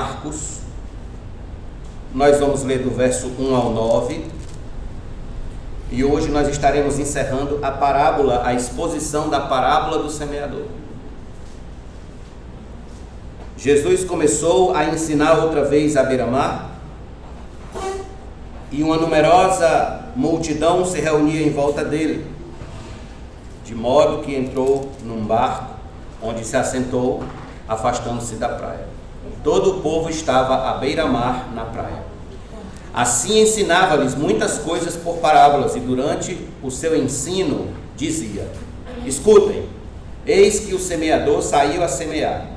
Marcos. Nós vamos ler do verso 1 ao 9. E hoje nós estaremos encerrando a parábola, a exposição da parábola do semeador. Jesus começou a ensinar outra vez à beira-mar, e uma numerosa multidão se reunia em volta dele, de modo que entrou num barco, onde se assentou, afastando-se da praia. Todo o povo estava à beira-mar na praia. Assim ensinava-lhes muitas coisas por parábolas, e durante o seu ensino dizia: escutem, eis que o semeador saiu a semear.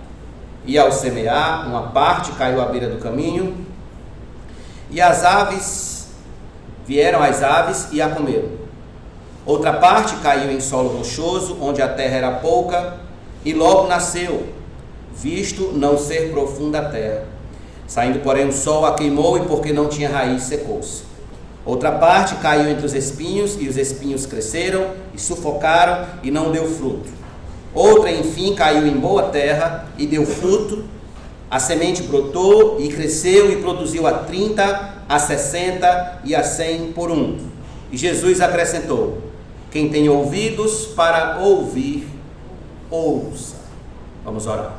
E ao semear, uma parte caiu à beira do caminho, e vieram as aves e a comeram. Outra parte caiu em solo rochoso, onde a terra era pouca, e logo nasceu, visto não ser profunda a terra. Saindo, porém, o sol a queimou, e porque não tinha raiz, secou-se. Outra parte caiu entre os espinhos, e os espinhos cresceram e sufocaram, e não deu fruto. Outra, enfim, caiu em boa terra e deu fruto. A semente brotou e cresceu e produziu a 30, a 60 e a 100 por um. E Jesus acrescentou: quem tem ouvidos para ouvir, ouça. Vamos orar.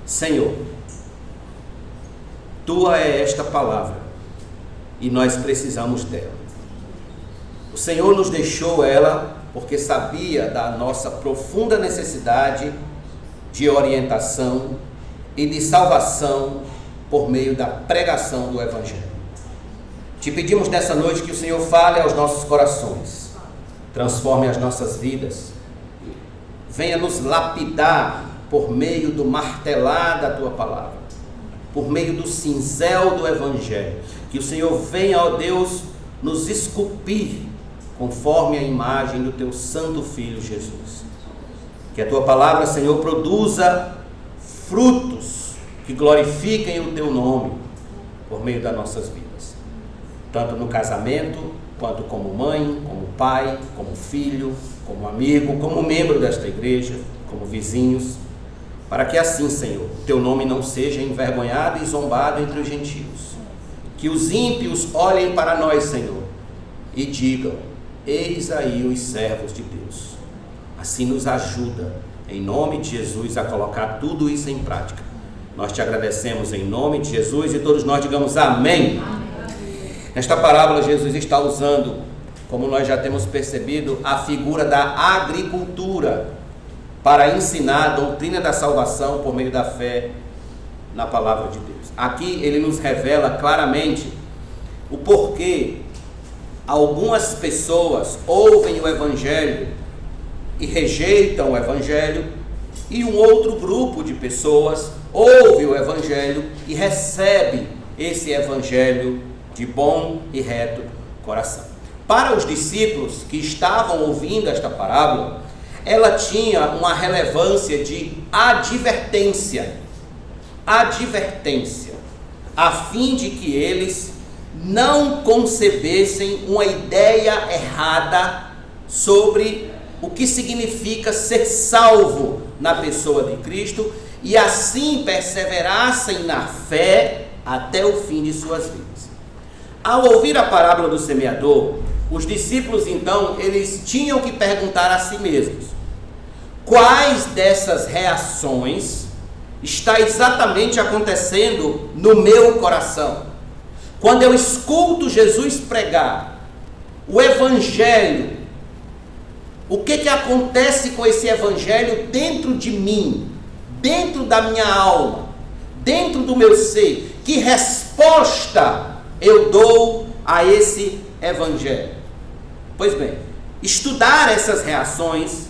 Senhor, Tua é esta palavra e nós precisamos dela. O Senhor nos deixou ela porque sabia da nossa profunda necessidade de orientação e de salvação por meio da pregação do Evangelho. Te pedimos nessa noite que o Senhor fale aos nossos corações, transforme as nossas vidas, venha nos lapidar por meio do martelar da Tua palavra, por meio do cinzel do Evangelho, que o Senhor venha, ó Deus, nos esculpir conforme a imagem do Teu Santo Filho Jesus. Que a Tua palavra, Senhor, produza frutos que glorifiquem o Teu nome por meio das nossas vidas, tanto no casamento, quanto como mãe, como pai, como filho, como amigo, como membro desta igreja, como vizinhos, para que assim, Senhor, o Teu nome não seja envergonhado e zombado entre os gentios. Que os ímpios olhem para nós, Senhor, e digam: eis aí os servos de Deus. Assim nos ajuda, em nome de Jesus, a colocar tudo isso em prática. Nós Te agradecemos em nome de Jesus, e todos nós digamos amém. Nesta parábola, Jesus está usando, como nós já temos percebido, a figura da agricultura para ensinar a doutrina da salvação por meio da fé na palavra de Deus. Aqui ele nos revela claramente o porquê algumas pessoas ouvem o Evangelho e rejeitam o Evangelho, e um outro grupo de pessoas ouve o Evangelho e recebe esse Evangelho de bom e reto coração. Para os discípulos que estavam ouvindo esta parábola, ela tinha uma relevância de advertência, a fim de que eles não concebessem uma ideia errada sobre o que significa ser salvo na pessoa de Cristo, e assim perseverassem na fé até o fim de suas vidas. Ao ouvir a parábola do semeador, os discípulos então, eles tinham que perguntar a si mesmos: quais dessas reações está exatamente acontecendo no meu coração? Quando eu escuto Jesus pregar o Evangelho, o que acontece com esse Evangelho dentro de mim, dentro da minha alma, dentro do meu ser? Que resposta eu dou a esse Evangelho? Pois bem, estudar essas reações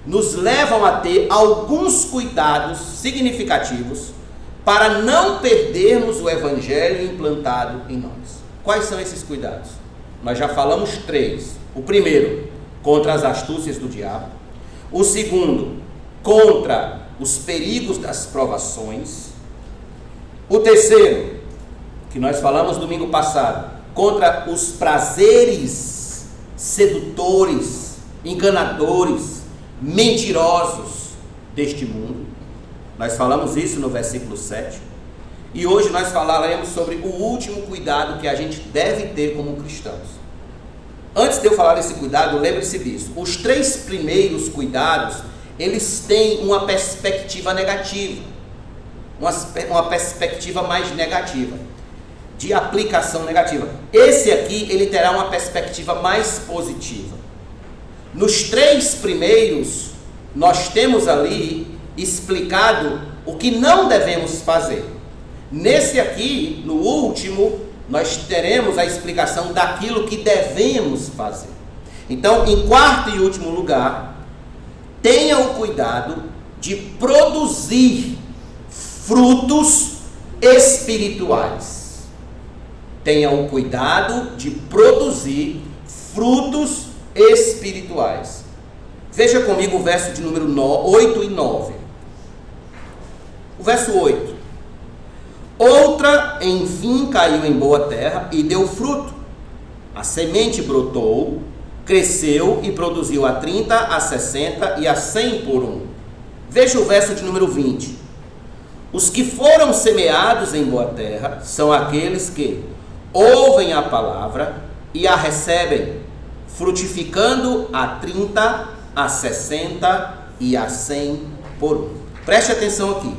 nos levam a ter alguns cuidados significativos para não perdermos o Evangelho implantado em nós. Quais são esses cuidados? Nós já falamos 3. O primeiro, contra as astúcias do diabo. O segundo, contra os perigos das provações. O terceiro, que nós falamos domingo passado, contra os prazeres sedutores, enganadores, mentirosos deste mundo. Nós falamos isso no versículo 7. E hoje nós falaremos sobre o último cuidado que a gente deve ter como cristãos. Antes de eu falar desse cuidado, lembre-se disso. Os 3 primeiros cuidados, eles têm uma perspectiva negativa. Uma perspectiva mais negativa, de aplicação negativa. Esse aqui, ele terá uma perspectiva mais positiva. Nos 3 primeiros, nós temos ali explicado o que não devemos fazer. Nesse aqui, no último, nós teremos a explicação daquilo que devemos fazer. Então, em quarto e último lugar, tenha o cuidado de produzir frutos espirituais. Tenha o cuidado de produzir frutos espirituais. Veja comigo o verso de número 8 e 9. O verso 8. Outra, enfim, caiu em boa terra e deu fruto. A semente brotou, cresceu e produziu a 30, a 60 e a 100 por um. Veja o verso de número 20. Os que foram semeados em boa terra são aqueles que ouvem a palavra e a recebem, frutificando a 30, a 60 e a 100 por um. Preste atenção aqui.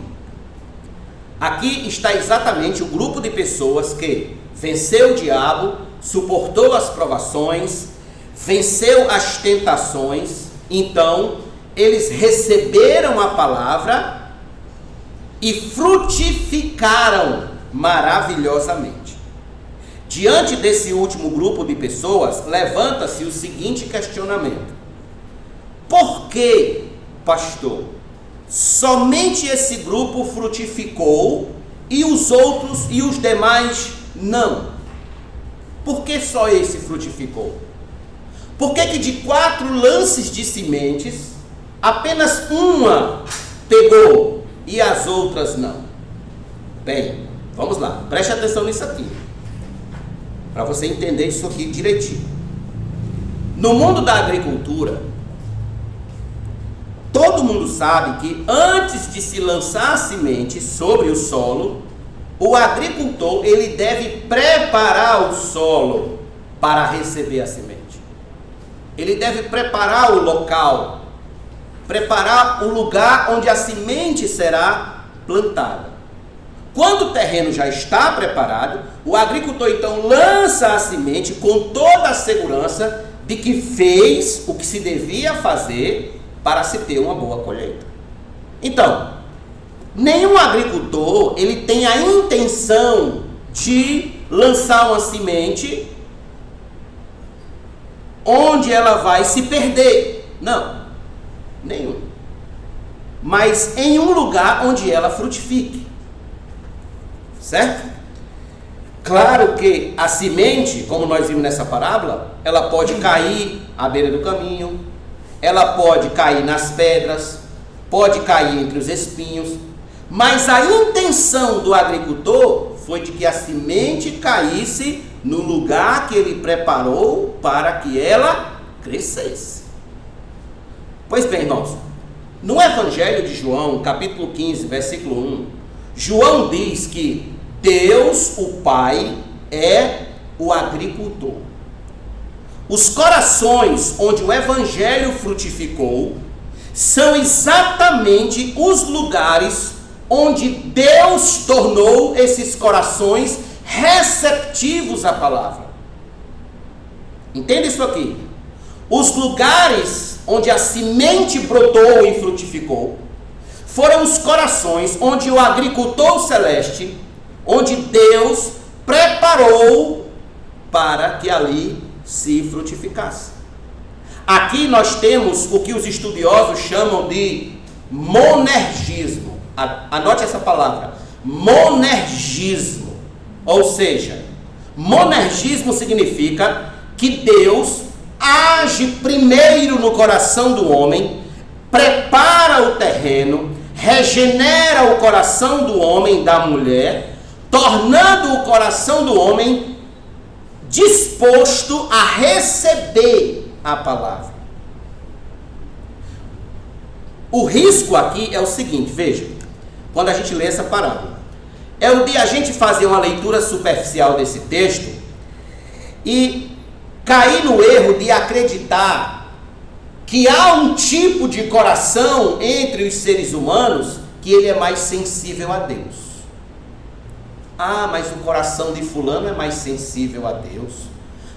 Aqui está exatamente o grupo de pessoas que venceu o diabo, suportou as provações, venceu as tentações. Então, eles receberam a palavra e frutificaram maravilhosamente. Diante desse último grupo de pessoas, levanta-se o seguinte questionamento: por que, pastor, somente esse grupo frutificou e os outros e os demais não? Por que só esse frutificou? Por que que de 4 lances de sementes, apenas uma pegou e as outras não? Bem, vamos lá, preste atenção nisso aqui, para você entender isso aqui direitinho. No mundo da agricultura, todo mundo sabe que antes de se lançar a semente sobre o solo, o agricultor ele deve preparar o solo para receber a semente. Ele deve preparar o local, preparar o lugar onde a semente será plantada. Quando o terreno já está preparado, o agricultor então lança a semente com toda a segurança de que fez o que se devia fazer para se ter uma boa colheita. Então, nenhum agricultor ele tem a intenção de lançar uma semente onde ela vai se perder. Não, nenhum. Mas em um lugar onde ela frutifique. Certo? Claro que a semente, como nós vimos nessa parábola, ela pode cair à beira do caminho, ela pode cair nas pedras, pode cair entre os espinhos, mas a intenção do agricultor foi de que a semente caísse no lugar que ele preparou para que ela crescesse. Pois bem, irmãos, no Evangelho de João, capítulo 15, versículo 1, João diz que Deus, o Pai, é o agricultor. Os corações onde o Evangelho frutificou são exatamente os lugares onde Deus tornou esses corações receptivos à palavra. Entende isso aqui? Os lugares onde a semente brotou e frutificou foram os corações onde o agricultor celeste, onde Deus preparou para que ali se frutificasse. Aqui nós temos o que os estudiosos chamam de monergismo. Anote essa palavra, monergismo. Ou seja, monergismo significa que Deus age primeiro no coração do homem, prepara o terreno, regenera o coração do homem e da mulher, tornando o coração do homem disposto a receber a palavra. O risco aqui é o seguinte, veja, quando a gente lê essa parábola. É o de a gente fazer uma leitura superficial desse texto e cair no erro de acreditar que há um tipo de coração entre os seres humanos que ele é mais sensível a Deus. Ah, mas o coração de fulano é mais sensível a Deus.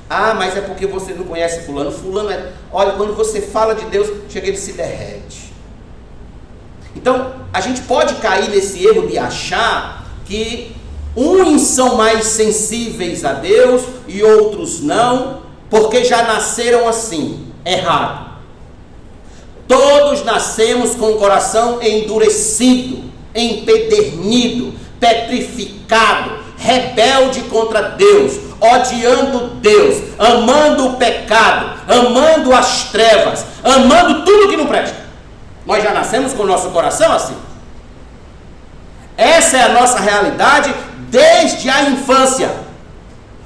Ah, mas é porque você não conhece fulano. Fulano é... Olha, quando você fala de Deus, chega, ele se derrete. Então, a gente pode cair nesse erro de achar que uns são mais sensíveis a Deus e outros não, porque já nasceram assim. Errado. Todos nascemos com o coração endurecido, empedernido, petrificado, rebelde contra Deus, odiando Deus, amando o pecado, amando as trevas, amando tudo que não presta. Nós já nascemos com o nosso coração assim. Essa é a nossa realidade desde a infância.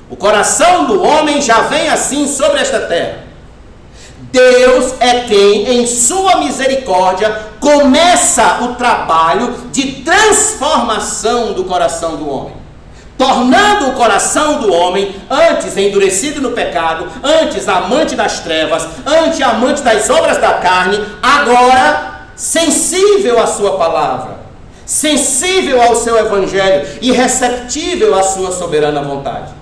O coração do homem já vem assim sobre esta terra. Deus é quem, em sua misericórdia, começa o trabalho de transformação do coração do homem, tornando o coração do homem, antes endurecido no pecado, antes amante das trevas, antes amante das obras da carne, agora sensível à sua palavra, sensível ao seu evangelho e receptível à sua soberana vontade.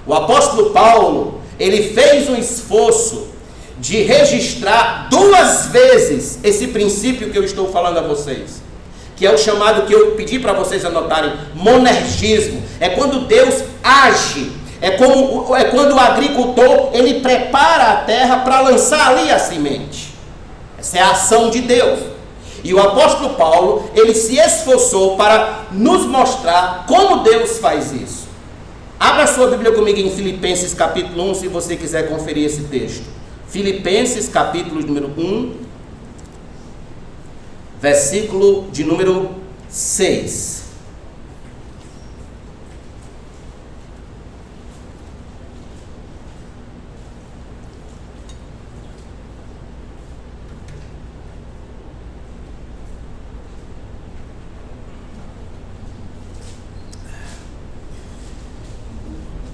O apóstolo Paulo, ele fez um esforço de registrar 2 vezes esse princípio que eu estou falando a vocês, que é o chamado, que eu pedi para vocês anotarem, monergismo. É quando Deus age, é quando o agricultor, ele prepara a terra para lançar ali a semente. Essa é a ação de Deus. E o apóstolo Paulo, ele se esforçou para nos mostrar como Deus faz isso. Abra sua Bíblia comigo em Filipenses capítulo 1, se você quiser conferir esse texto. Filipenses capítulo número 1, versículo de número 6.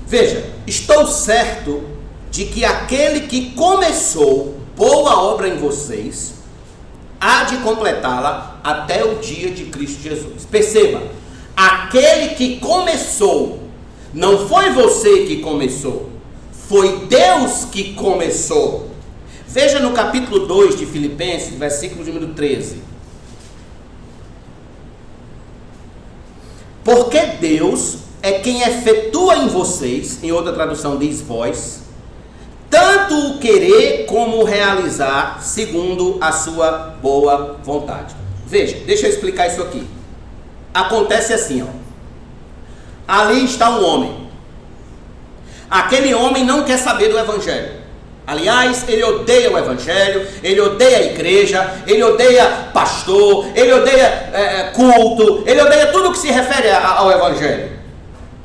Veja, estou certo de que aquele que começou boa obra em vocês há de completá-la até o dia de Cristo Jesus. Perceba, aquele que começou, não foi você que começou, foi Deus que começou. Veja no capítulo 2 de Filipenses, versículo número 13. Porque Deus é quem efetua em vocês, em outra tradução diz vós, tanto o querer como o realizar, segundo a sua boa vontade. Veja, deixa eu explicar isso aqui. Acontece assim, ó. Ali está um homem. Aquele homem não quer saber do evangelho. Aliás, ele odeia o evangelho, ele odeia a igreja, ele odeia pastor, ele odeia culto, ele odeia tudo que se refere ao evangelho.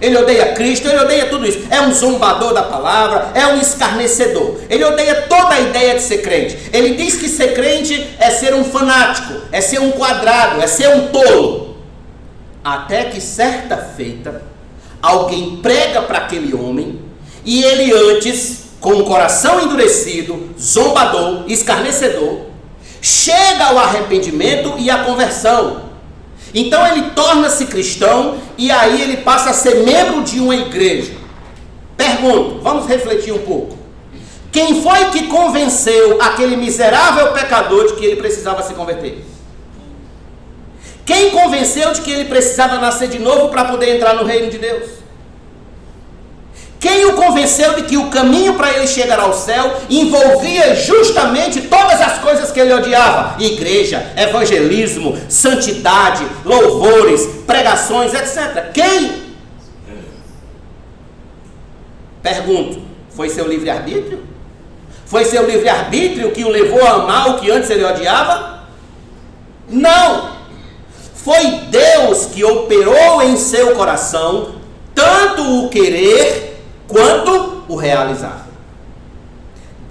Ele odeia Cristo, ele odeia tudo isso. É um zombador da palavra, é um escarnecedor. Ele odeia toda a ideia de ser crente. Ele diz que ser crente é ser um fanático, é ser um quadrado, é ser um tolo. Até que certa feita, alguém prega para aquele homem e ele antes, com o coração endurecido, zombador, escarnecedor, chega ao arrependimento e à conversão. Então ele torna-se cristão e aí ele passa a ser membro de uma igreja. Pergunto, vamos refletir um pouco. Quem foi que convenceu aquele miserável pecador de que ele precisava se converter? Quem convenceu de que ele precisava nascer de novo para poder entrar no reino de Deus? Quem o convenceu de que o caminho para ele chegar ao céu envolvia justamente todas as coisas que ele odiava? Igreja, evangelismo, santidade, louvores, pregações, etc. Quem? Pergunto, foi seu livre-arbítrio? Foi seu livre-arbítrio que o levou a amar o que antes ele odiava? Não! Foi Deus que operou em seu coração tanto o querer quanto o realizar.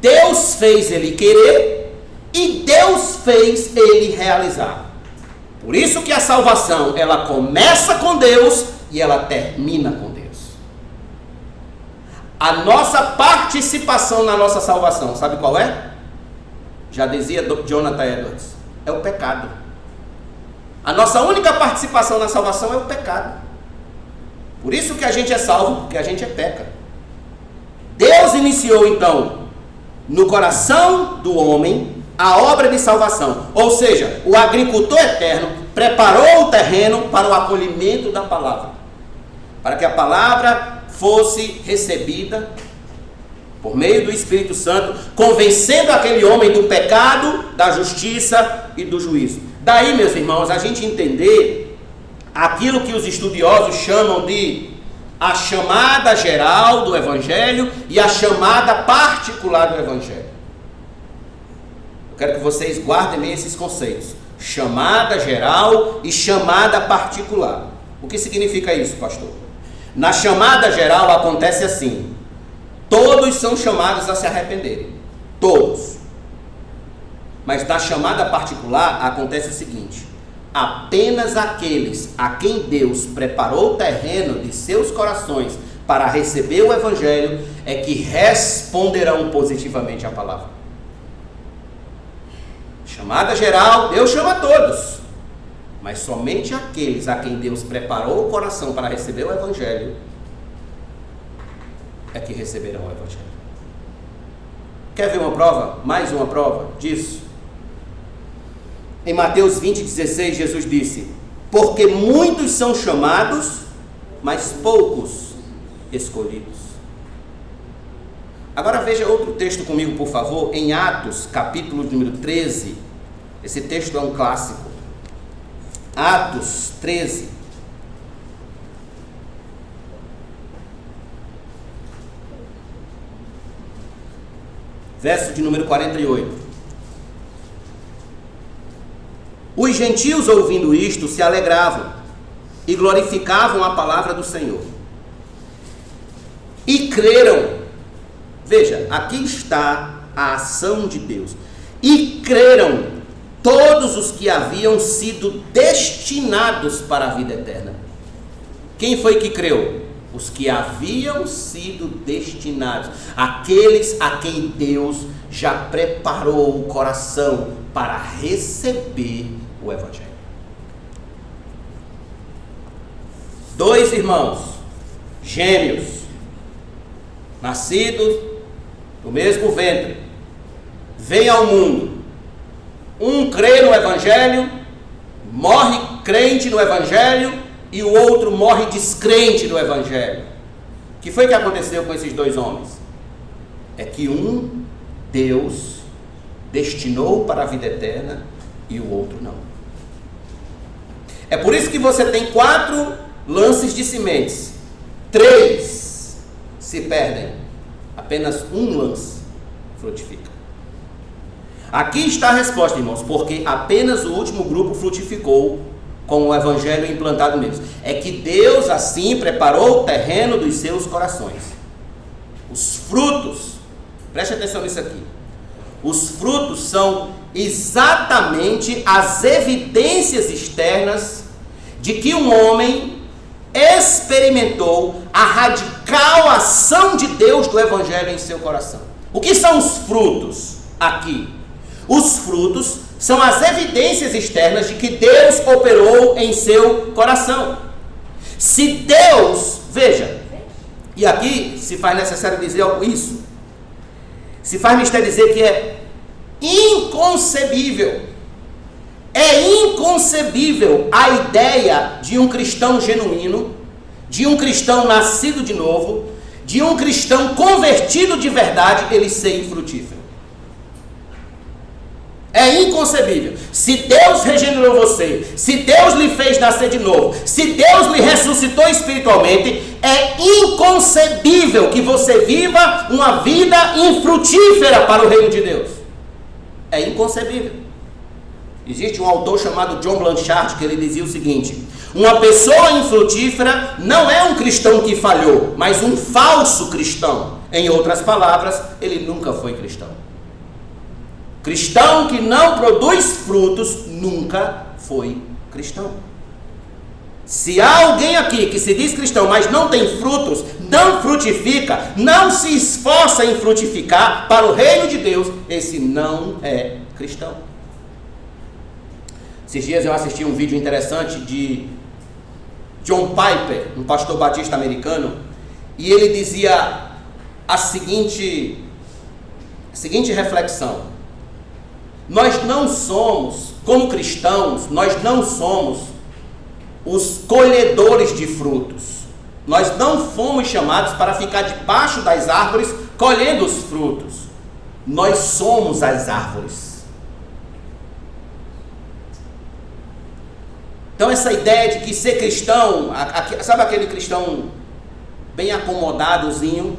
Deus fez ele querer e Deus fez ele realizar. Por isso que a salvação, ela começa com Deus e ela termina com Deus. A nossa participação na nossa salvação, sabe qual é? Já dizia Jonathan Edwards, é o pecado. A nossa única participação na salvação é o pecado. Por isso que a gente é salvo, porque a gente peca. Deus iniciou então, no coração do homem, a obra de salvação. Ou seja, o agricultor eterno preparou o terreno para o acolhimento da palavra. Para que a palavra fosse recebida por meio do Espírito Santo, convencendo aquele homem do pecado, da justiça e do juízo. Daí, meus irmãos, a gente entender aquilo que os estudiosos chamam de a chamada geral do Evangelho e a chamada particular do Evangelho. Eu quero que vocês guardem bem esses conceitos. Chamada geral e chamada particular. O que significa isso, pastor? Na chamada geral acontece assim: todos são chamados a se arrependerem. Todos. Mas na chamada particular acontece o seguinte: apenas aqueles a quem Deus preparou o terreno de seus corações para receber o Evangelho é que responderão positivamente à palavra. Chamada geral, Deus chama a todos, mas somente aqueles a quem Deus preparou o coração para receber o Evangelho é que receberão o Evangelho. Quer ver uma prova? Mais uma prova disso? Em Mateus 20:16, Jesus disse: porque muitos são chamados, mas poucos escolhidos. Agora veja outro texto comigo, por favor, em Atos, capítulo número 13. Esse texto é um clássico. Atos 13. Verso de número 48. Os gentios, ouvindo isto, se alegravam e glorificavam a palavra do Senhor. E creram. Veja, aqui está a ação de Deus. E creram todos os que haviam sido destinados para a vida eterna. Quem foi que creu? Os que haviam sido destinados. Aqueles a quem Deus já preparou o coração para receber o Evangelho. Dois irmãos, gêmeos, nascidos do mesmo ventre, vêm ao mundo. Um crê no Evangelho, morre crente no Evangelho, e o outro morre descrente no Evangelho. O que foi que aconteceu com esses dois homens? É que um Deus destinou para a vida eterna e o outro não. É por isso que você tem 4 lances de sementes. 3 se perdem. Apenas um lance frutifica. Aqui está a resposta, irmãos, porque apenas o último grupo frutificou com o Evangelho implantado neles. É que Deus assim preparou o terreno dos seus corações. Os frutos, preste atenção nisso aqui. Os frutos são exatamente as evidências externas de que um homem experimentou a radical ação de Deus do Evangelho em seu coração. O que são os frutos aqui? Os frutos são as evidências externas de que Deus operou em seu coração. Se Deus, veja, e aqui se faz necessário dizer isso, se faz necessário dizer que é inconcebível a ideia de um cristão genuíno, de um cristão nascido de novo, de um cristão convertido de verdade, ele ser infrutífero. É inconcebível. Se Deus regenerou você, se Deus lhe fez nascer de novo, se Deus lhe ressuscitou espiritualmente, é inconcebível que você viva uma vida infrutífera para o reino de Deus. É inconcebível. Existe um autor chamado John Blanchard que ele dizia o seguinte: uma pessoa infrutífera não é um cristão que falhou, mas um falso cristão. Em outras palavras, ele nunca foi cristão. Cristão que não produz frutos nunca foi cristão. Se há alguém aqui que se diz cristão, mas não tem frutos, não frutifica, não se esforça em frutificar para o reino de Deus, esse não é cristão. Esses dias eu assisti um vídeo interessante de John Piper, um pastor batista americano, e ele dizia a seguinte reflexão: nós não somos, como cristãos, nós não somos os colhedores de frutos. Nós não fomos chamados para ficar debaixo das árvores colhendo os frutos. Nós somos as árvores. Então essa ideia de que ser cristão, sabe aquele cristão bem acomodadozinho,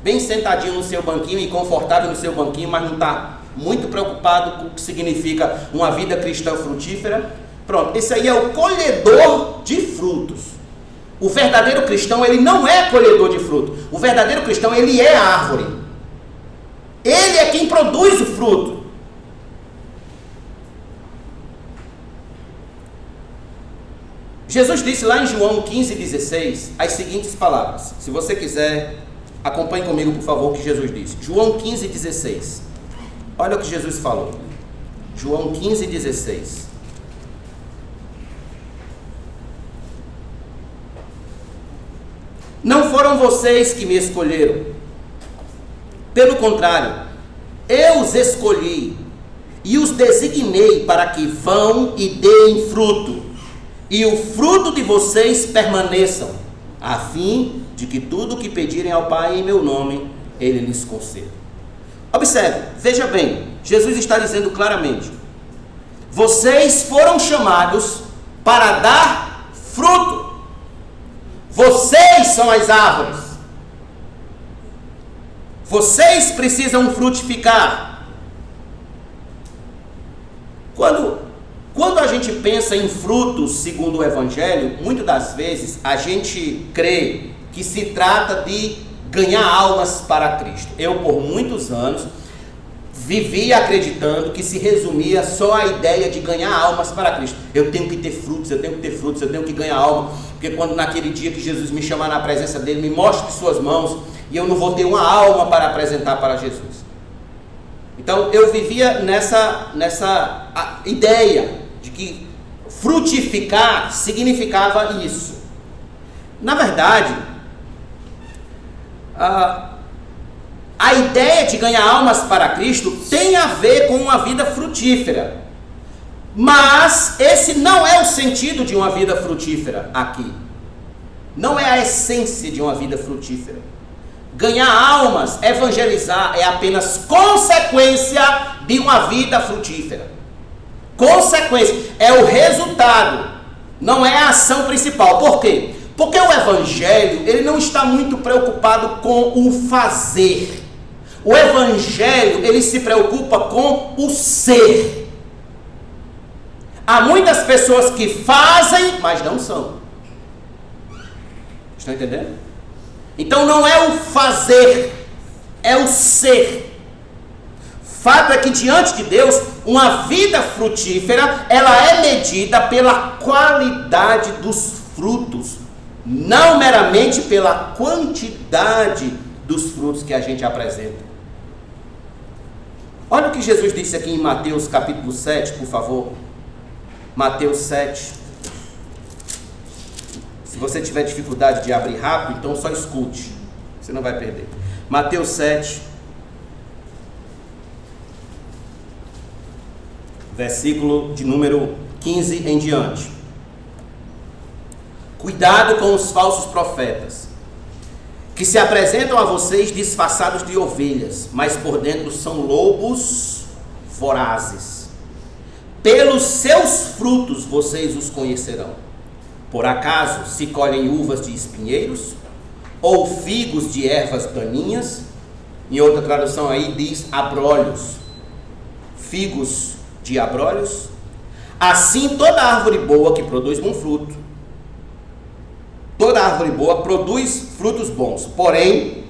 bem sentadinho no seu banquinho e confortável no seu banquinho, mas não está muito preocupado com o que significa uma vida cristã frutífera? Pronto, esse aí é o colhedor de frutos. O verdadeiro cristão, ele não é colhedor de fruto. O verdadeiro cristão, ele é a árvore. Ele é quem produz o fruto. Jesus disse lá em João 15,16 as seguintes palavras. Se você quiser, acompanhe comigo, por favor, o que Jesus disse. João 15,16. Olha o que Jesus falou. João 15,16. Não foram vocês que me escolheram. Pelo contrário, eu os escolhi e os designei para que vão e deem fruto, e o fruto de vocês permaneçam, a fim de que tudo o que pedirem ao Pai em meu nome, Ele lhes conceda. Observe, veja bem, Jesus está dizendo claramente: vocês foram chamados para dar fruto. Vocês são as árvores. Vocês precisam frutificar. Quando a gente pensa em frutos segundo o Evangelho, muitas das vezes a gente crê que se trata de ganhar almas para Cristo. Eu, por muitos anos, vivia acreditando que se resumia só a ideia de ganhar almas para Cristo. Eu tenho que ter frutos, eu tenho que ter frutos, eu tenho que ganhar alma, porque quando naquele dia que Jesus me chamar na presença dele, me mostre suas mãos, e eu não vou ter uma alma para apresentar para Jesus. Então eu vivia nessa ideia de que frutificar significava isso. Na verdade, a ideia de ganhar almas para Cristo tem a ver com uma vida frutífera. Mas esse não é o sentido de uma vida frutífera aqui. Não é a essência de uma vida frutífera. Ganhar almas, evangelizar, é apenas consequência de uma vida frutífera. Consequência, é o resultado, não é a ação principal. Por quê? Porque o evangelho, ele não está muito preocupado com o fazer. O evangelho, ele se preocupa com o ser. Há muitas pessoas que fazem, mas não são. Estão entendendo? Então não é o fazer, é o ser. Fato é que diante de Deus, uma vida frutífera, ela é medida pela qualidade dos frutos, não meramente pela quantidade dos frutos que a gente apresenta. Olha o que Jesus disse aqui em Mateus capítulo 7, por favor. Mateus 7. Se você tiver dificuldade de abrir rápido, então só escute, você não vai perder. Mateus 7, versículo de número 15 em diante. Cuidado com os falsos profetas, que se apresentam a vocês disfarçados de ovelhas, mas por dentro são lobos vorazes. Pelos seus frutos vocês os conhecerão. Por acaso se colhem uvas de espinheiros, ou figos de ervas daninhas? Em outra tradução aí diz abrolhos. Figos de abrolhos? Assim toda árvore boa que produz bom fruto, toda árvore boa produz frutos bons, porém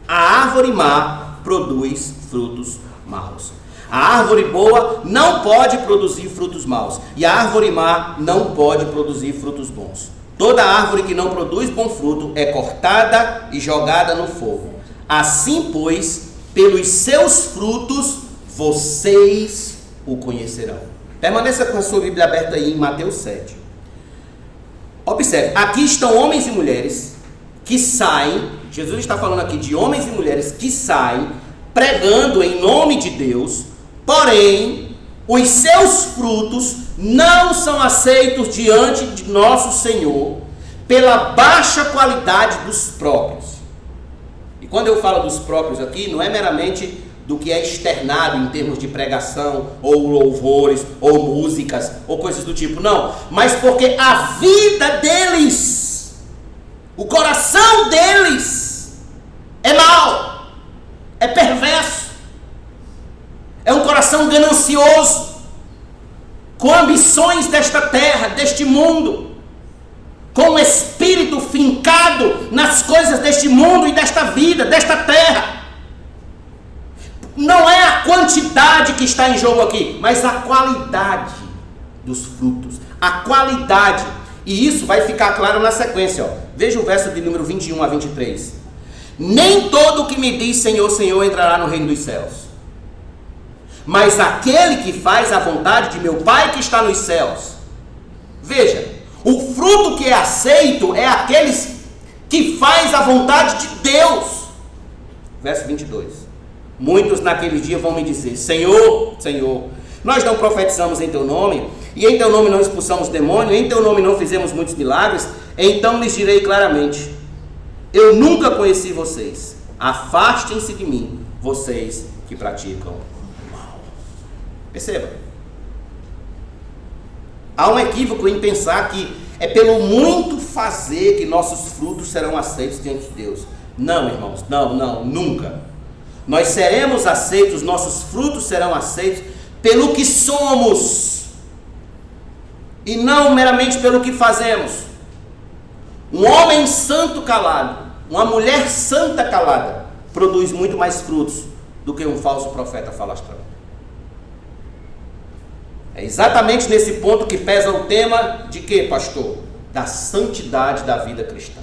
a árvore má produz frutos maus. A árvore boa não pode produzir frutos maus, e a árvore má não pode produzir frutos bons. Toda árvore que não produz bom fruto é cortada e jogada no fogo. Assim, pois, pelos seus frutos vocês o conhecerão. Permaneça com a sua Bíblia aberta aí em Mateus 7. Observe, aqui estão homens e mulheres que saem, Jesus está falando aqui de homens e mulheres que saem pregando em nome de Deus, porém, os seus frutos não são aceitos diante de nosso Senhor pela baixa qualidade dos próprios. E quando eu falo dos próprios aqui, não é meramente do que é externado em termos de pregação, ou louvores, ou músicas, ou coisas do tipo, não. Mas porque a vida deles, o coração deles é mau, é perverso, é um coração ganancioso, com ambições desta terra, deste mundo, com um espírito fincado nas coisas deste mundo e desta vida, desta terra. Não é a quantidade que está em jogo aqui, mas a qualidade dos frutos, a qualidade. E isso vai ficar claro na sequência, ó. Veja o verso de número 21 a 23. Nem todo que me diz Senhor, Senhor entrará no reino dos céus, mas aquele que faz a vontade de meu Pai que está nos céus. Veja, o fruto que é aceito é aqueles que faz a vontade de Deus. Verso 22. Muitos naquele dia vão me dizer, Senhor, Senhor, nós não profetizamos em teu nome, e em teu nome não expulsamos demônio, em teu nome não fizemos muitos milagres. Então lhes direi claramente, eu nunca conheci vocês, afastem-se de mim, vocês que praticam o mal. Perceba, há um equívoco em pensar que é pelo muito fazer que nossos frutos serão aceitos diante de Deus. Não, irmãos, não, nunca. Nós seremos aceitos, nossos frutos serão aceitos pelo que somos e não meramente pelo que fazemos. Um homem santo calado, uma mulher santa calada, produz muito mais frutos do que um falso profeta falastrão. É exatamente nesse ponto que pesa o tema de quê, pastor? Da santidade da vida cristã.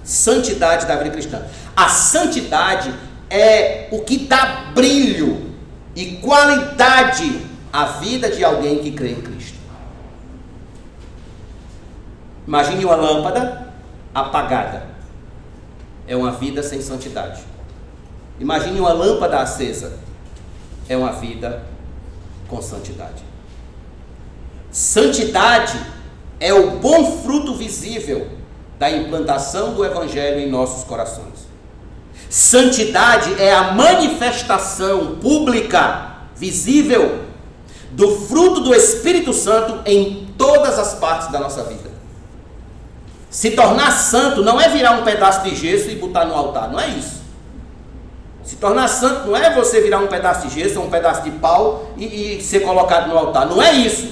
Santidade da vida cristã. A santidade é o que dá brilho e qualidade à vida de alguém que crê em Cristo. Imagine uma lâmpada apagada. É uma vida sem santidade. Imagine uma lâmpada acesa. É uma vida com santidade. Santidade é o bom fruto visível da implantação do Evangelho em nossos corações. Santidade é a manifestação pública, visível, do fruto do Espírito Santo em todas as partes da nossa vida. Se tornar santo não é virar um pedaço de gesso e botar no altar, não é isso. Se tornar santo não é você virar um pedaço de gesso ou um pedaço de pau e ser colocado no altar, não é isso.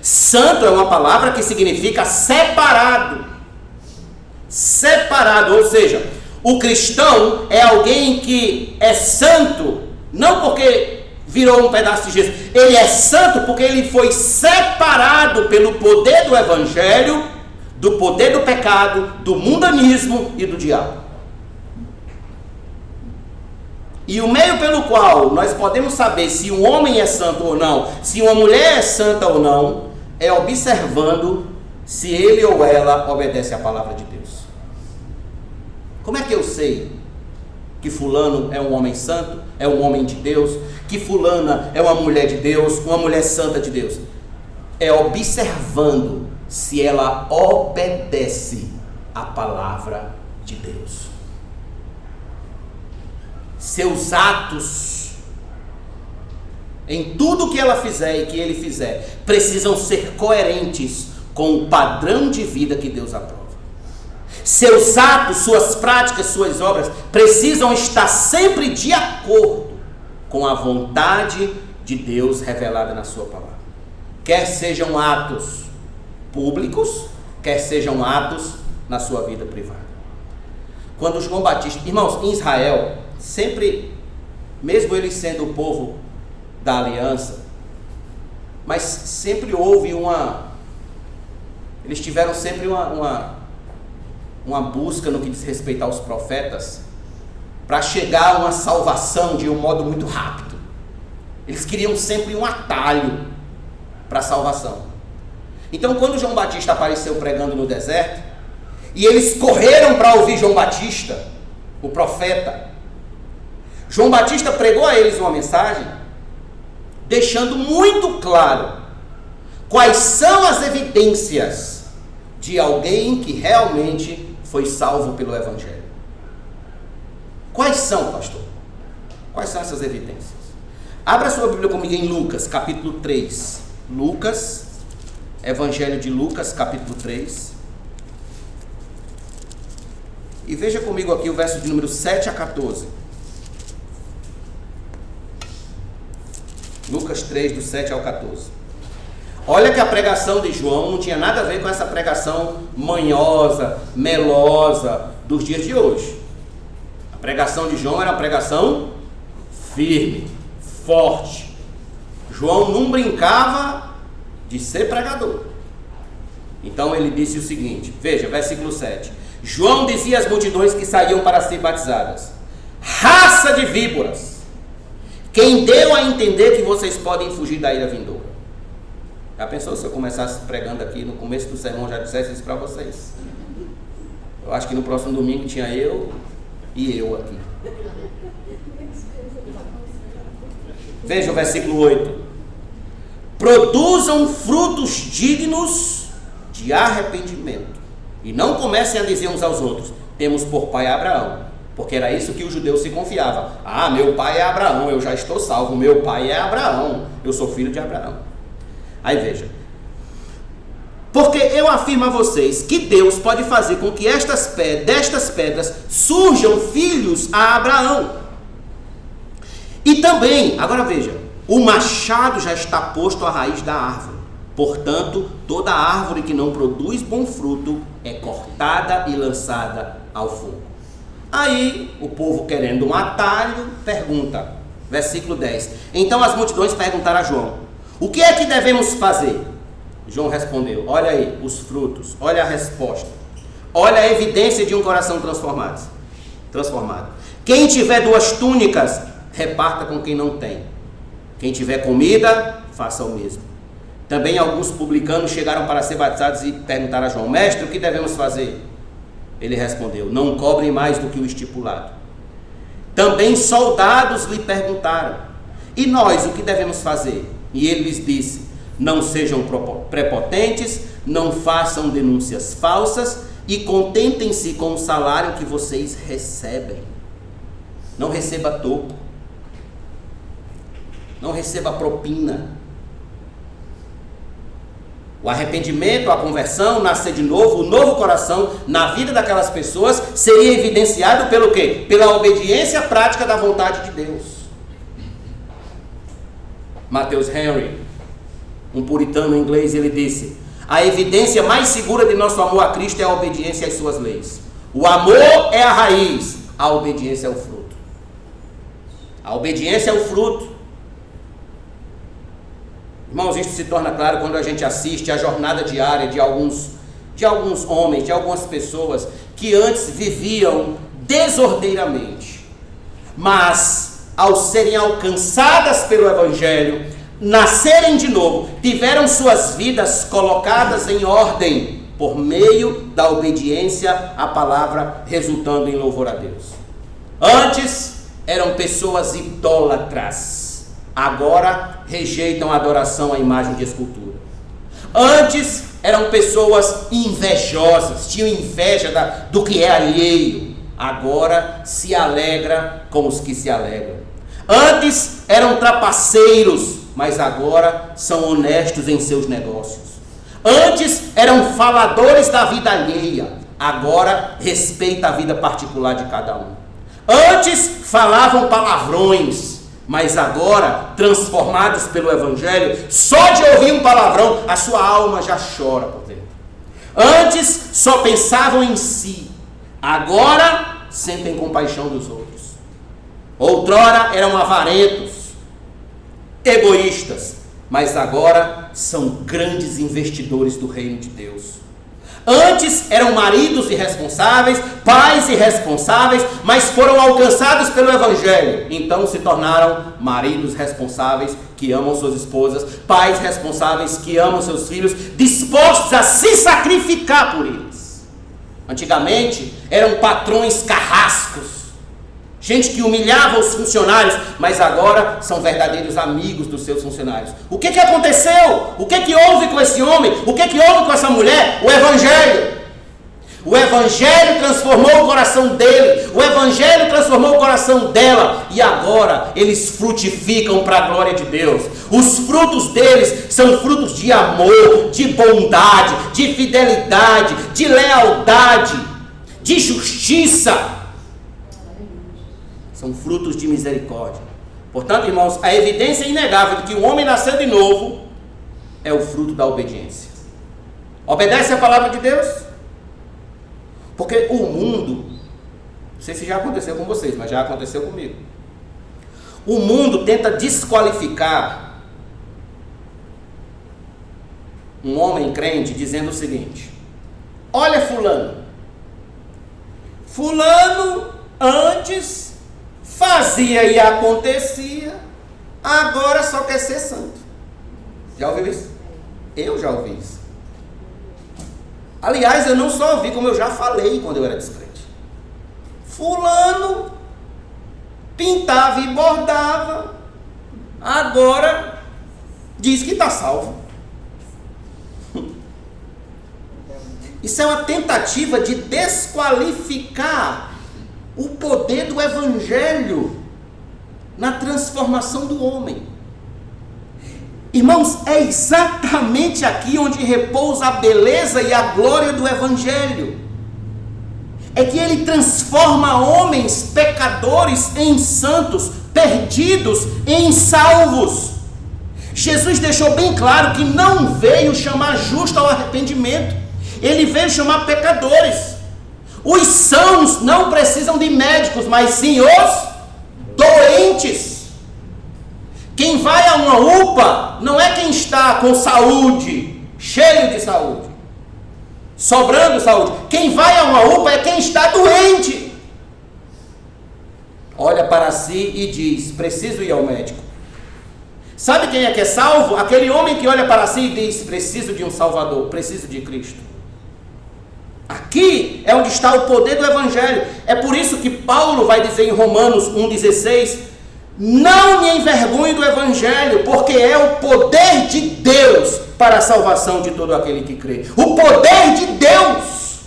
Santo é uma palavra que significa separado. Separado, ou seja, o cristão é alguém que é santo, não porque virou um pedaço de gesso, ele é santo porque ele foi separado pelo poder do Evangelho, do poder do pecado, do mundanismo e do diabo. E o meio pelo qual nós podemos saber se um homem é santo ou não, se uma mulher é santa ou não, é observando se ele ou ela obedece à palavra de Deus. Como é que eu sei que fulano é um homem santo, é um homem de Deus, que fulana é uma mulher de Deus, uma mulher santa de Deus? É observando se ela obedece à palavra de Deus. Seus atos, em tudo que ela fizer e que ele fizer, precisam ser coerentes com o padrão de vida que Deus aprova. Seus atos, suas práticas, suas obras precisam estar sempre de acordo com a vontade de Deus revelada na sua palavra. Quer sejam atos públicos, quer sejam atos na sua vida privada. Quando João Batista, irmãos, em Israel, sempre, mesmo eles sendo o povo da aliança, mas sempre houve eles tiveram sempre uma busca no que diz respeito aos profetas, para chegar a uma salvação de um modo muito rápido. Eles queriam sempre um atalho para a salvação. Então, quando João Batista apareceu pregando no deserto, e eles correram para ouvir João Batista, o profeta, João Batista pregou a eles uma mensagem, deixando muito claro quais são as evidências de alguém que realmente foi salvo pelo Evangelho. Quais são, pastor? Quais são essas evidências? Abra sua Bíblia comigo em Lucas, capítulo 3. Lucas, Evangelho de Lucas, capítulo 3. E veja comigo aqui o verso de número 7 a 14. Lucas 3, do 7 ao 14. Olha que a pregação de João não tinha nada a ver com essa pregação manhosa, melosa dos dias de hoje. A pregação de João era uma pregação firme, forte. João não brincava de ser pregador. Então ele disse o seguinte, veja, versículo 7. João dizia às multidões que saíam para ser batizadas: raça de víboras, quem deu a entender que vocês podem fugir da ira vindoura? Já pensou se eu começasse pregando aqui no começo do sermão, já dissesse isso para vocês? Eu acho que no próximo domingo tinha eu e eu aqui. Veja o versículo 8. Produzam frutos dignos de arrependimento, e não comecem a dizer uns aos outros: temos por pai Abraão. Porque era isso que os judeus se confiavam. Ah, meu pai é Abraão, eu já estou salvo. Meu pai é Abraão, eu sou filho de Abraão. Aí veja. Porque eu afirmo a vocês que Deus pode fazer com que destas pedras surjam filhos a Abraão. E também, agora veja, o machado já está posto à raiz da árvore. Portanto, toda árvore que não produz bom fruto é cortada e lançada ao fogo. Aí, o povo, querendo um atalho, pergunta, versículo 10. Então as multidões perguntaram a João: o que é que devemos fazer? João respondeu: olha aí os frutos, olha a resposta, olha a evidência de um coração transformado. Quem tiver 2 túnicas, reparta com quem não tem. Quem tiver comida, faça o mesmo. Também alguns publicanos chegaram para ser batizados e perguntaram a João: mestre, o que devemos fazer? Ele respondeu: não cobrem mais do que o estipulado. Também soldados lhe perguntaram: e nós, o que devemos fazer? E ele lhes disse: não sejam prepotentes, não façam denúncias falsas e contentem-se com o salário que vocês recebem. Não receba toco, não receba propina. O arrependimento, a conversão, nascer de novo, o novo coração na vida daquelas pessoas seria evidenciado pelo quê? Pela obediência prática da vontade de Deus. Matthew Henry, um puritano inglês, ele disse: a evidência mais segura de nosso amor a Cristo é a obediência às suas leis. O amor é a raiz, a obediência é o fruto. A obediência é o fruto. Irmãos, isso se torna claro quando a gente assiste a jornada diária de alguns homens, de algumas pessoas que antes viviam desordeiramente, mas ao serem alcançadas pelo Evangelho, nascerem de novo, tiveram suas vidas colocadas em ordem por meio da obediência à palavra, resultando em louvor a Deus. Antes eram pessoas idólatras, agora rejeitam a adoração à imagem de escultura. Antes eram pessoas invejosas, tinham inveja do que é alheio, agora se alegra com os que se alegram. Antes eram trapaceiros, mas agora são honestos em seus negócios. Antes eram faladores da vida alheia, agora respeita a vida particular de cada um. Antes falavam palavrões, mas agora, transformados pelo Evangelho, só de ouvir um palavrão, a sua alma já chora por dentro. Antes só pensavam em si, agora sentem compaixão dos outros. Outrora eram avarentos, egoístas, mas agora são grandes investidores do reino de Deus. Antes eram maridos irresponsáveis, pais irresponsáveis, mas foram alcançados pelo Evangelho. Então se tornaram maridos responsáveis que amam suas esposas, pais responsáveis que amam seus filhos, dispostos a se sacrificar por eles. Antigamente eram patrões carrascos, gente que humilhava os funcionários, mas agora são verdadeiros amigos dos seus funcionários. O que aconteceu? O que houve com esse homem? O que houve com essa mulher? O Evangelho. O Evangelho transformou o coração dele. O Evangelho transformou o coração dela. E agora eles frutificam para a glória de Deus. Os frutos deles são frutos de amor, de bondade, de fidelidade, de lealdade, de justiça. São frutos de misericórdia. Portanto, irmãos, a evidência inegável de que o homem nasceu de novo é o fruto da obediência. Obedece a palavra de Deus? Porque o mundo, não sei se já aconteceu com vocês, mas já aconteceu comigo. O mundo tenta desqualificar um homem crente dizendo o seguinte: olha fulano antes fazia e acontecia, agora só quer ser santo. Já ouviu isso? Eu já ouvi isso. Aliás, eu não só ouvi, como eu já falei quando eu era descrente. Fulano pintava e bordava, agora diz que está salvo. Isso é uma tentativa de desqualificar o poder do Evangelho na transformação do homem. Irmãos, é exatamente aqui onde repousa a beleza e a glória do Evangelho. É que ele transforma homens pecadores em santos, perdidos em salvos. Jesus deixou bem claro que não veio chamar justo ao arrependimento, ele veio chamar pecadores. Os sãos não precisam de médicos, mas sim os doentes. Quem vai a uma UPA não é quem está com saúde, cheio de saúde, sobrando saúde. Quem vai a uma UPA é quem está doente. Olha para si e diz: preciso ir ao médico. Sabe quem é que é salvo? Aquele homem que olha para si e diz: preciso de um Salvador, preciso de Cristo. Aqui é onde está o poder do Evangelho. É por isso que Paulo vai dizer em Romanos 1,16: não me envergonhe do Evangelho, porque é o poder de Deus para a salvação de todo aquele que crê. O poder de Deus.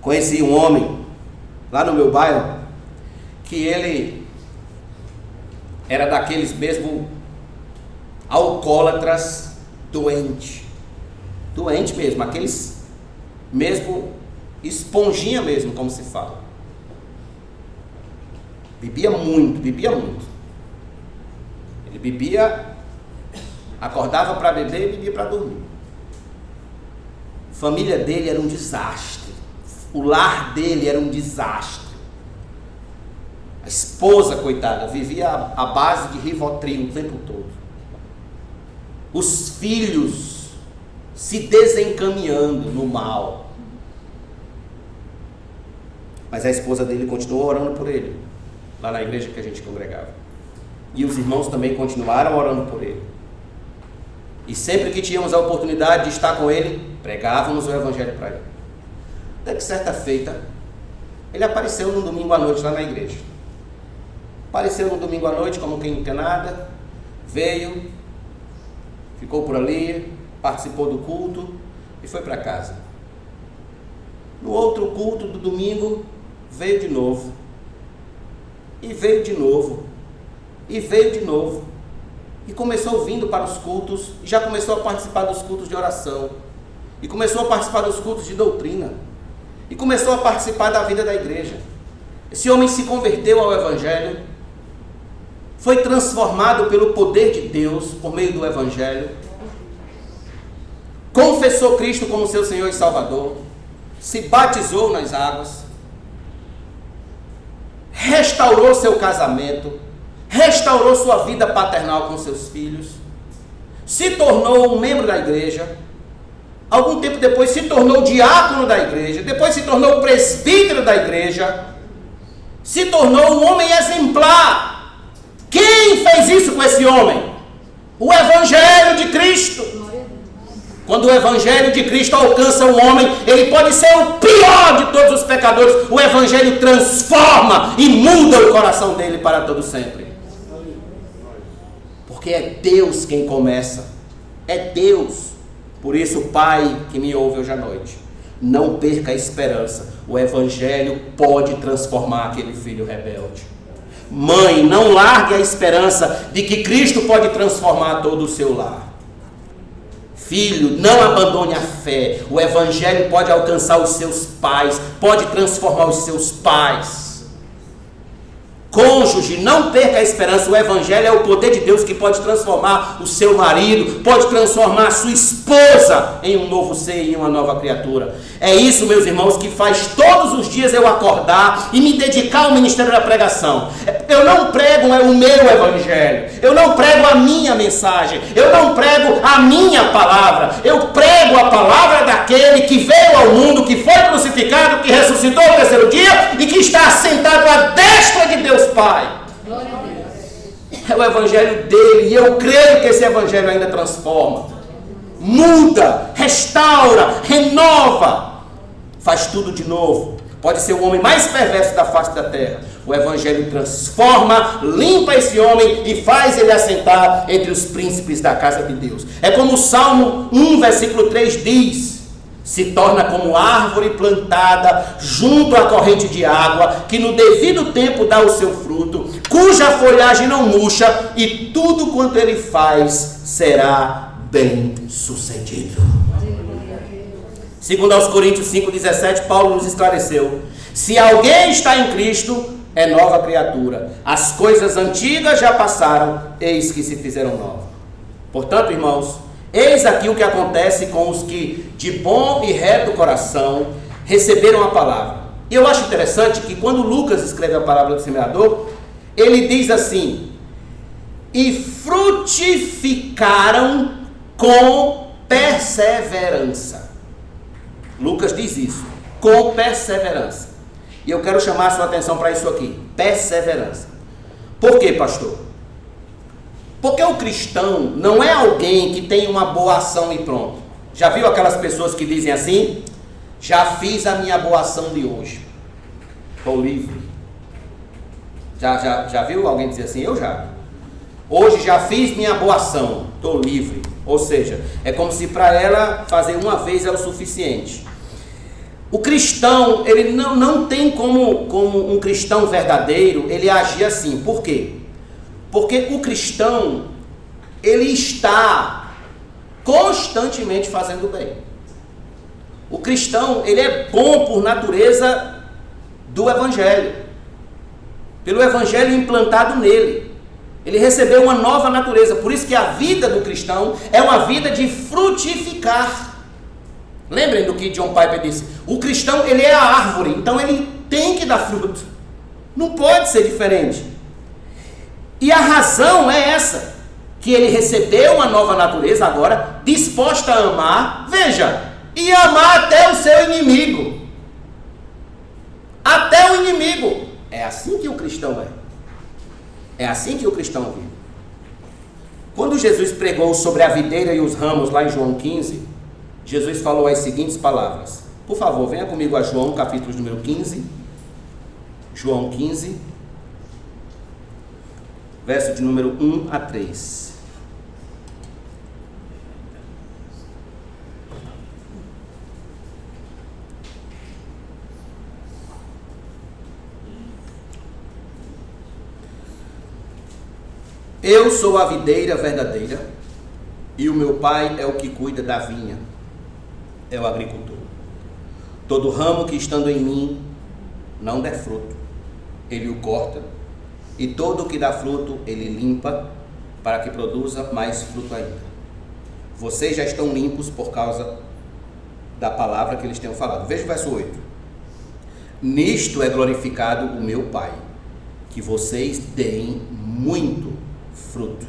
Conheci um homem lá no meu bairro, que ele era daqueles mesmo alcoólatras doente mesmo, aqueles mesmo esponjinha mesmo, como se fala. Bebia muito. Ele bebia, acordava para beber e bebia para dormir. A família dele era um desastre. O lar dele era um desastre. A esposa, coitada, vivia à base de Rivotril o tempo todo. Os filhos se desencaminhando no mal. Mas a esposa dele continuou orando por ele, lá na igreja que a gente congregava. E os irmãos também continuaram orando por ele. E sempre que tínhamos a oportunidade de estar com ele, pregávamos o Evangelho para ele. Até que certa feita, ele apareceu no domingo à noite lá na igreja. Apareceu no domingo à noite como quem não quer nada, veio, ficou por ali, participou do culto e foi para casa. No outro culto do domingo, veio de novo. E veio de novo. E veio de novo. E começou vindo para os cultos, e já começou a participar dos cultos de oração. E começou a participar dos cultos de doutrina. E começou a participar da vida da igreja. Esse homem se converteu ao Evangelho, foi transformado pelo poder de Deus por meio do Evangelho, confessou Cristo como seu Senhor e Salvador, se batizou nas águas, restaurou seu casamento, restaurou sua vida paternal com seus filhos, se tornou um membro da igreja, algum tempo depois se tornou diácono da igreja, depois se tornou presbítero da igreja, se tornou um homem exemplar. Quem fez isso com esse homem? O Evangelho de Cristo. Quando o Evangelho de Cristo alcança um homem, ele pode ser o pior de todos os pecadores. O Evangelho transforma e muda o coração dele para todo sempre. Porque é Deus quem começa. É Deus. Por isso, pai que me ouve hoje à noite, não perca a esperança. O Evangelho pode transformar aquele filho rebelde. Mãe, não largue a esperança de que Cristo pode transformar todo o seu lar. Filho, não abandone a fé. O Evangelho pode alcançar os seus pais, pode transformar os seus pais. Cônjuge, não perca a esperança. O Evangelho é o poder de Deus que pode transformar o seu marido, pode transformar a sua esposa em um novo ser, em uma nova criatura. É isso, meus irmãos, que faz todos os dias eu acordar e me dedicar ao ministério da pregação. Eu não prego o meu Evangelho, eu não prego a minha mensagem, eu não prego a minha palavra, eu prego a palavra daquele que veio ao mundo, que foi crucificado, que ressuscitou no terceiro dia e que está assentado à destra de Deus Pai. É o Evangelho dele, e eu creio que esse Evangelho ainda transforma, muda, restaura, renova, faz tudo de novo. Pode ser o homem mais perverso da face da terra, o Evangelho transforma, limpa esse homem e faz ele assentar entre os príncipes da casa de Deus. É como o Salmo 1, versículo 3 diz: se torna como árvore plantada junto à corrente de água, que no devido tempo dá o seu fruto, cuja folhagem não murcha, e tudo quanto ele faz será bem sucedido. Segundo aos Coríntios 5,17, Paulo nos esclareceu: se alguém está em Cristo, é nova criatura. As coisas antigas já passaram, eis que se fizeram novas. Portanto, irmãos, eis aqui o que acontece com os que de bom e reto coração receberam a palavra. E eu acho interessante que quando Lucas escreve a parábola do semeador, ele diz assim: e frutificaram com perseverança. Lucas diz isso, com perseverança. E eu quero chamar a sua atenção para isso aqui, perseverança. Por quê, pastor? Porque o cristão não é alguém que tem uma boa ação e pronto. Já viu aquelas pessoas que dizem assim: já fiz a minha boa ação de hoje, estou livre. Já viu alguém dizer assim? Eu já. Hoje já fiz minha boa ação, estou livre. Ou seja, é como se para ela fazer uma vez é o suficiente. O cristão, ele não tem como um cristão verdadeiro, ele agir assim. Por quê? Porque o cristão, ele está constantemente fazendo bem. O cristão, ele é bom por natureza do Evangelho. Pelo Evangelho implantado nele. Ele recebeu uma nova natureza. Por isso que a vida do cristão é uma vida de frutificar. Lembrem do que John Piper disse: o cristão, ele é a árvore, então ele tem que dar fruto. Não pode ser diferente. E a razão é essa, que ele recebeu uma nova natureza agora, disposta a amar, veja, e amar até o seu inimigo. Até o inimigo. É assim que o cristão é. É assim que o cristão vive. Quando Jesus pregou sobre a videira e os ramos lá em João 15, Jesus falou as seguintes palavras. Por favor, venha comigo a João, capítulo número 15. João 15, verso de número 1 a 3. Eu sou a videira verdadeira, e o meu pai é o que cuida da vinha, é o agricultor. Todo ramo que estando em mim não der fruto, ele o corta, e todo o que dá fruto, ele limpa, para que produza mais fruto ainda. Vocês já estão limpos por causa da palavra que eles tenham falado. Veja o verso 8. Nisto é glorificado o meu Pai, que vocês deem muito fruto,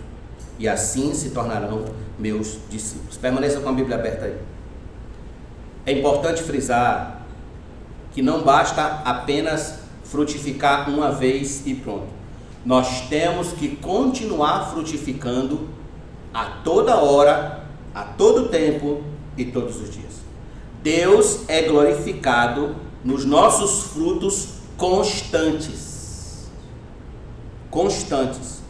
e assim se tornarão meus discípulos. Permaneça com a Bíblia aberta aí. É importante frisar que não basta apenas frutificar uma vez e pronto. Nós temos que continuar frutificando a toda hora, a todo tempo e todos os dias. Deus é glorificado nos nossos frutos constantes. Constantes.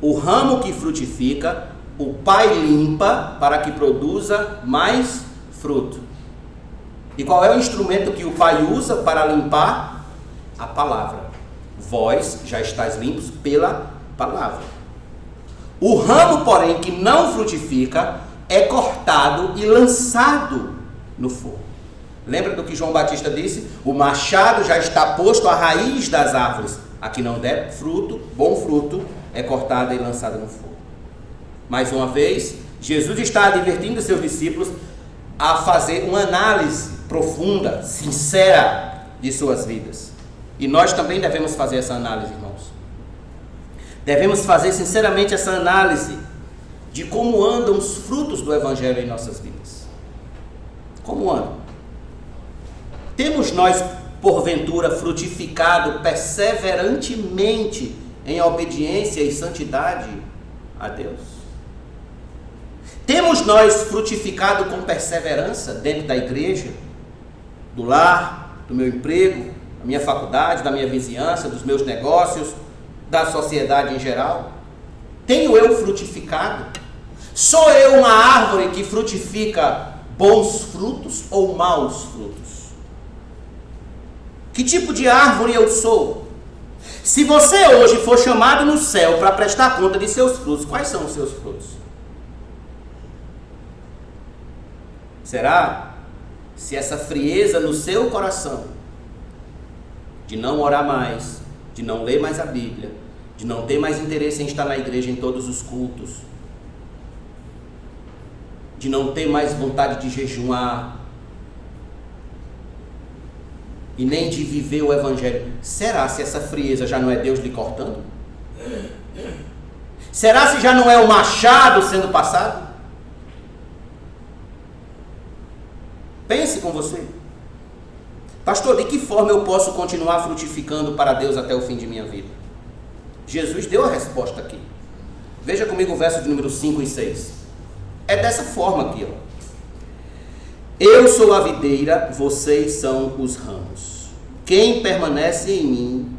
O ramo que frutifica, o Pai limpa para que produza mais fruto. E qual é o instrumento que o Pai usa para limpar? A palavra. Vós já estáis limpos pela palavra. O ramo, porém, que não frutifica, é cortado e lançado no fogo. Lembra do que João Batista disse? O machado já está posto à raiz das árvores. A que não der fruto, bom fruto, é cortada e lançada no fogo. Mais uma vez, Jesus está advertindo seus discípulos a fazer uma análise profunda, sincera de suas vidas. E nós também devemos fazer essa análise, irmãos. Devemos fazer sinceramente essa análise de como andam os frutos do Evangelho em nossas vidas. Como andam? Temos nós, porventura, frutificado perseverantemente em obediência e santidade a Deus? Temos nós frutificado com perseverança dentro da igreja, do lar, do meu emprego, da minha faculdade, da minha vizinhança, dos meus negócios, da sociedade em geral? Tenho eu frutificado? Sou eu uma árvore que frutifica bons frutos ou maus frutos? Que tipo de árvore eu sou? Se você hoje for chamado no céu para prestar conta de seus frutos, quais são os seus frutos? Será se essa frieza no seu coração, de não orar mais, de não ler mais a Bíblia, de não ter mais interesse em estar na igreja em todos os cultos, de não ter mais vontade de jejuar, e nem de viver o Evangelho, será se essa frieza já não é Deus lhe cortando? Será se já não é o machado sendo passado? Pense com você. Pastor, de que forma eu posso continuar frutificando para Deus até o fim de minha vida? Jesus deu a resposta aqui. Veja comigo o verso de número 5 e 6. É dessa forma aqui, ó. Eu sou a videira, vocês são os ramos. Quem permanece em mim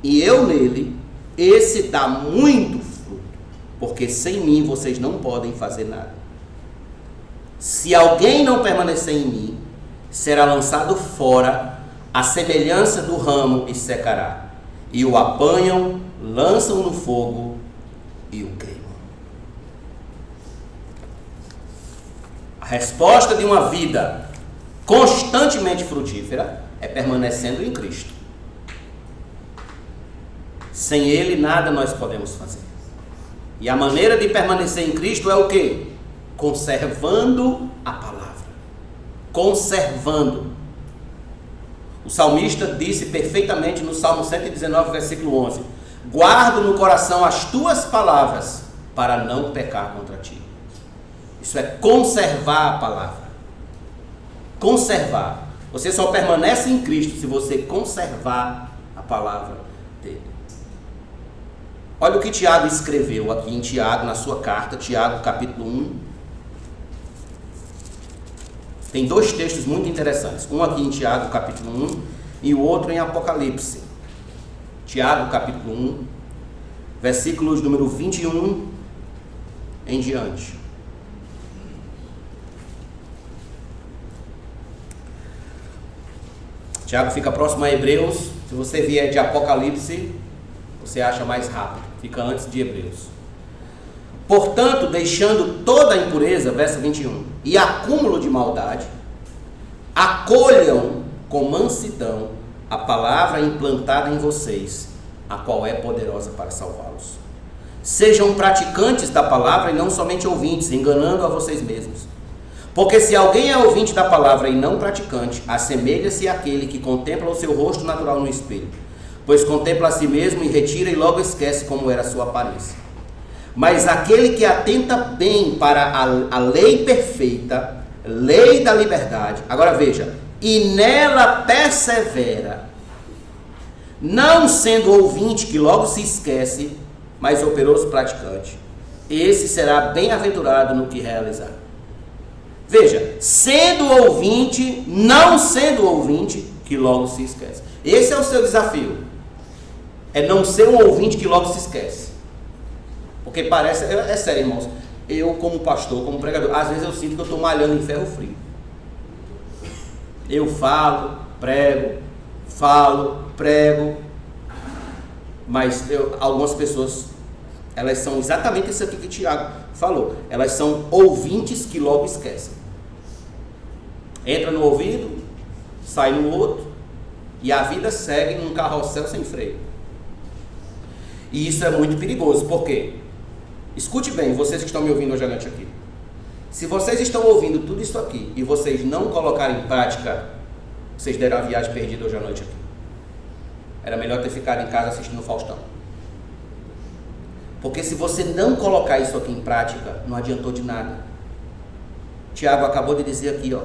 e eu nele, esse dá muito fruto, porque sem mim vocês não podem fazer nada. Se alguém não permanecer em mim, será lançado fora, à semelhança do ramo, e secará. E o apanham, lançam no fogo e o queimam. A resposta de uma vida constantemente frutífera é permanecendo em Cristo. Sem Ele nada nós podemos fazer. E a maneira de permanecer em Cristo é o quê? Conservando a palavra. Conservando. O salmista disse perfeitamente no Salmo 119, versículo 11: guardo no coração as tuas palavras para não pecar contra ti. Isso é conservar a palavra. Conservar. Você só permanece em Cristo se você conservar a palavra dele. Olha o que Tiago escreveu aqui em Tiago, na sua carta, Tiago capítulo 1. Tem dois textos muito interessantes. Um aqui em Tiago capítulo 1 e o outro em Apocalipse. Tiago capítulo 1, versículos número 21 em diante. Tiago fica próximo a Hebreus. Se você vier de Apocalipse, você acha mais rápido. Fica antes de Hebreus. Portanto, deixando toda a impureza, verso 21, e acúmulo de maldade, acolham com mansidão a palavra implantada em vocês, a qual é poderosa para salvá-los. Sejam praticantes da palavra e não somente ouvintes, enganando a vocês mesmos. Porque se alguém é ouvinte da palavra e não praticante, assemelha-se àquele que contempla o seu rosto natural no espelho. pois contempla a si mesmo e retira e logo esquece como era a sua aparência. Mas aquele que atenta bem para a lei perfeita, lei da liberdade, agora veja, e nela persevera, não sendo ouvinte que logo se esquece, mas operoso praticante, esse será bem-aventurado no que realizar. Veja, sendo ouvinte, não sendo ouvinte, que logo se esquece. Esse é o seu desafio. É não ser um ouvinte que logo se esquece. Porque parece, é sério, irmãos, eu como pastor, como pregador, às vezes eu sinto que eu estou malhando em ferro frio. Eu falo, prego, mas algumas pessoas, elas são exatamente isso aqui que o Tiago falou. Elas são ouvintes que logo esquecem. Entra no ouvido, sai no outro, e a vida segue num carrossel sem freio. E isso é muito perigoso, por quê? Escute bem, vocês que estão me ouvindo hoje à noite aqui. Se vocês estão ouvindo tudo isso aqui e vocês não colocarem em prática, vocês deram a viagem perdida hoje à noite aqui. Era melhor ter ficado em casa assistindo o Faustão. Porque se você não colocar isso aqui em prática, não adiantou de nada. Tiago acabou de dizer aqui, ó,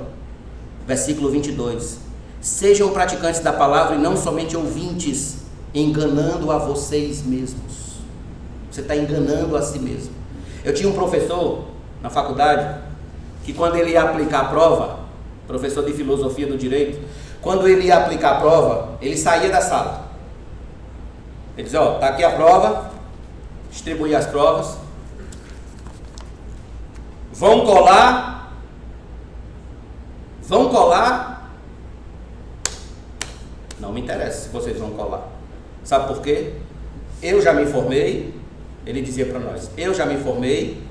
versículo 22. Sejam praticantes da palavra e não somente ouvintes, enganando a vocês mesmos. Você está enganando a si mesmo. Eu tinha um professor na faculdade que quando ele ia aplicar a prova, professor de filosofia do direito, quando ele ia aplicar a prova, ele saía da sala. Ele dizia, ó, tá aqui a prova, distribuía as provas, vão colar, não me interessa se vocês vão colar. Sabe por quê? Eu já me formei, ele dizia para nós, eu já me formei,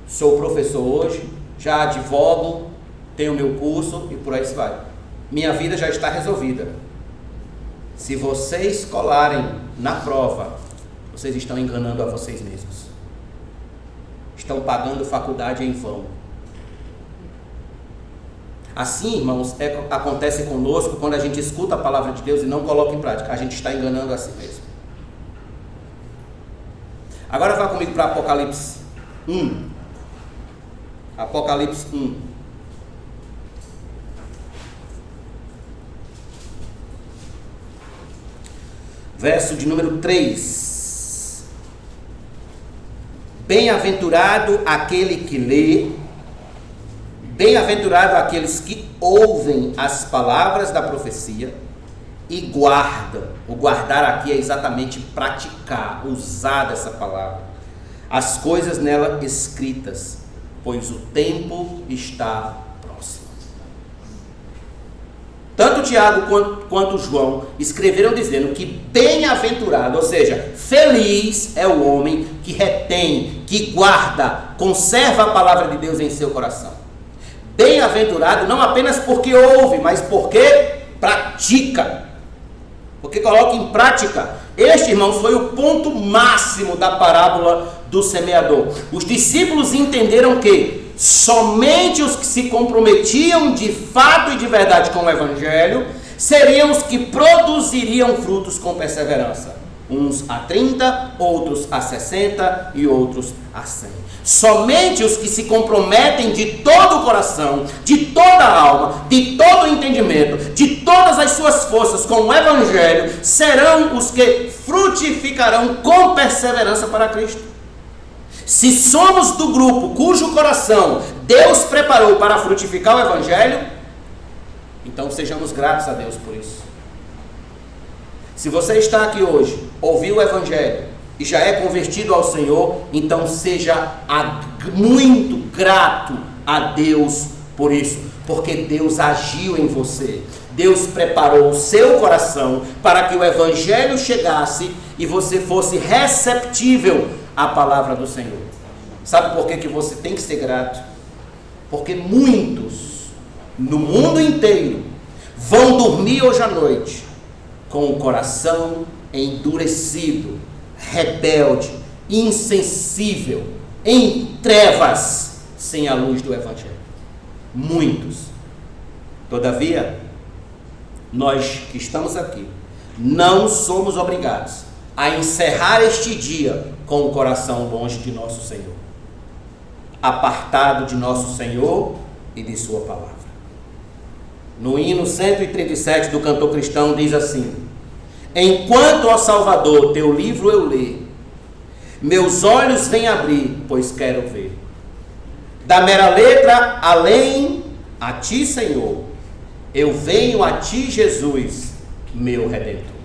sou professor hoje, já advogo, tenho meu curso e por aí se vai. Minha vida já está resolvida. Se vocês colarem na prova, vocês estão enganando a vocês mesmos. Estão pagando faculdade em vão. Assim, irmãos, acontece conosco quando a gente escuta a palavra de Deus e não coloca em prática. A gente está enganando a si mesmo. Agora vá comigo para Apocalipse 1. Apocalipse 1. Verso de número 3. Bem-aventurado aquele que lê, bem-aventurado aqueles que ouvem as palavras da profecia e guardam. O guardar aqui é exatamente praticar, usar dessa palavra, as coisas nela escritas, pois o tempo está próximo. Tanto Tiago quanto João escreveram dizendo que bem-aventurado, ou seja, feliz é o homem que retém, que guarda, conserva a palavra de Deus em seu coração. Bem-aventurado não apenas porque ouve, mas porque pratica. Porque coloca em prática. Este, irmãos, foi o ponto máximo da parábola do semeador. Os discípulos entenderam que somente os que se comprometiam de fato e de verdade com o Evangelho seriam os que produziriam frutos com perseverança. Uns a 30, outros a 60 e outros a 100. Somente os que se comprometem de todo o coração, de toda a alma, de todo o entendimento, de todas as suas forças com o Evangelho, serão os que frutificarão com perseverança para Cristo. Se somos do grupo cujo coração Deus preparou para frutificar o Evangelho, então sejamos gratos a Deus por isso. Se você está aqui hoje, ouviu o Evangelho e já é convertido ao Senhor, então seja muito grato a Deus por isso, porque Deus agiu em você. Deus preparou o seu coração para que o Evangelho chegasse e você fosse receptível à palavra do Senhor. Sabe por que você tem que ser grato? Porque muitos no mundo inteiro vão dormir hoje à noite com o coração endurecido, rebelde, insensível, em trevas, sem a luz do Evangelho. Muitos. Todavia, nós que estamos aqui, não somos obrigados a encerrar este dia com o coração longe de nosso Senhor, apartado de nosso Senhor e de sua palavra. No hino 137 do cantor cristão diz assim: enquanto, ó Salvador, teu livro eu ler, meus olhos vêm abrir, pois quero ver. Da mera letra além, a ti, Senhor, eu venho a ti, Jesus, meu Redentor.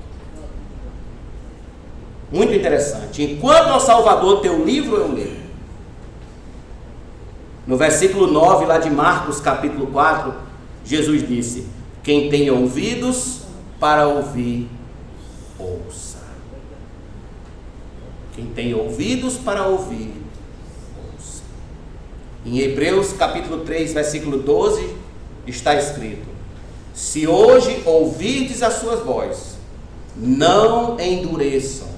Muito interessante. Enquanto, ó Salvador, teu livro eu leio. No versículo 9, lá de Marcos, capítulo 4, Jesus disse: quem tem ouvidos para ouvir, ouça. Quem tem ouvidos para ouvir, ouça. Em Hebreus, capítulo 3, versículo 12, está escrito: se hoje ouvirdes a sua voz, não endureçam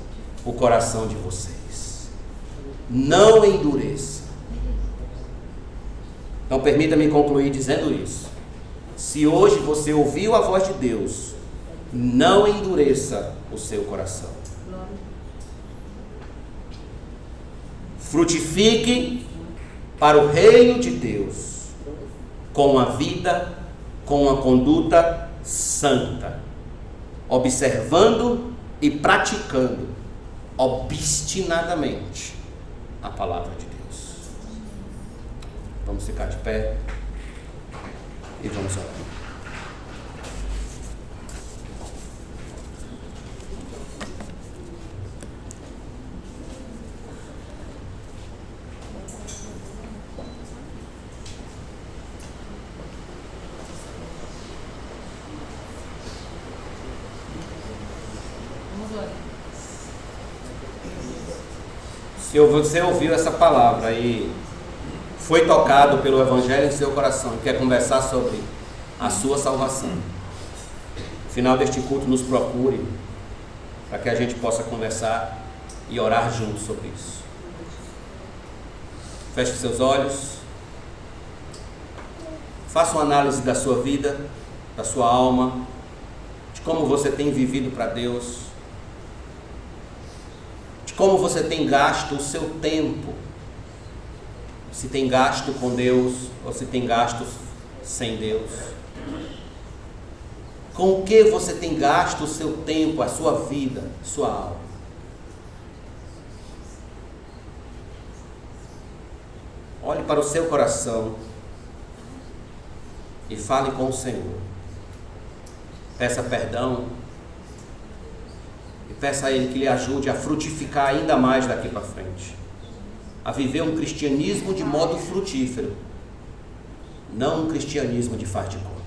o coração de vocês. Não endureça. Então permita-me concluir dizendo isso. Se hoje você ouviu a voz de Deus, não endureça o seu coração. Frutifique para o reino de Deus, com a vida, com a conduta santa, observando e praticando obstinadamente a palavra de Deus. Vamos ficar de pé e vamos orar. Se você ouviu essa palavra e foi tocado pelo Evangelho em seu coração e quer conversar sobre a sua salvação, no final deste culto nos procure para que a gente possa conversar e orar juntos sobre isso. Feche seus olhos, faça uma análise da sua vida, da sua alma, de como você tem vivido para Deus, como você tem gasto o seu tempo, se tem gasto com Deus ou se tem gasto sem Deus. Com o que você tem gasto o seu tempo, a sua vida, a sua alma? Olhe para o seu coração e fale com o Senhor. Peça perdão. Peça a Ele que lhe ajude a frutificar ainda mais daqui para frente, a viver um cristianismo de modo frutífero, não um cristianismo de faz de conta.